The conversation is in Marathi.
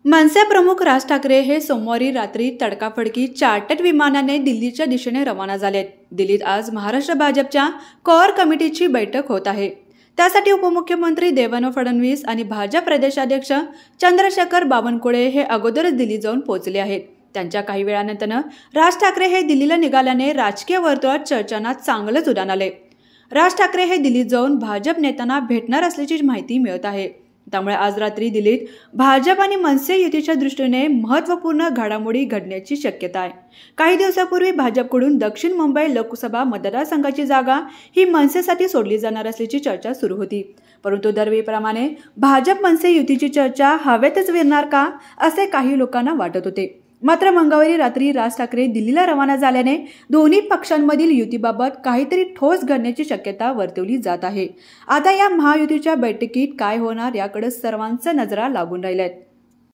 मनसे प्रमुख राज ठाकरे हे सोमवारी रात्री तडकाफडकी चार्टर्ड विमानाने दिल्लीच्या दिशेने रवाना झालेत। दिल्लीत आज महाराष्ट्र भाजपच्या कोर कमिटीची बैठक होत आहे। त्यासाठी उपमुख्यमंत्री देवेंद्र फडणवीस आणि भाजप प्रदेशाध्यक्ष चंद्रशेखर बावनकुळे हे अगोदरच दिल्लीत जाऊन पोहोचले आहेत। त्यांच्या काही वेळानंतर राज ठाकरे हे दिल्लीला निघाल्याने राजकीय वर्तुळात चर्चांना चांगलंच उडाण आले। राज ठाकरे हे दिल्लीत जाऊन भाजप नेत्यांना भेटणार असल्याची माहिती मिळत आहे। त्यामुळे आज रात्री दिल्लीत भाजप आणि मनसे युतीच्या दृष्टीने महत्त्वपूर्ण घडामोडी घडण्याची शक्यता आहे। काही दिवसापूर्वी भाजपकडून दक्षिण मुंबई लोकसभा मतदारसंघाची जागा ही मनसेसाठी सोडली जाणार असल्याची चर्चा सुरू होती, परंतु दरवेळीप्रमाणे भाजप मनसे युतीची चर्चा हवेतच विरणार का असे काही लोकांना वाटत होते। मात्र मंगळवारी रात्री राज ठाकरे दिल्लीला रवाना झाल्याने दोन्ही पक्षांमधील युतीबाबत काहीतरी ठोस घडण्याची शक्यता वर्तवली जात आहे। आता या महायुतीच्या बैठकीत काय होणार याकडे सर्वांच्या नजरा लागून राहिल्यात।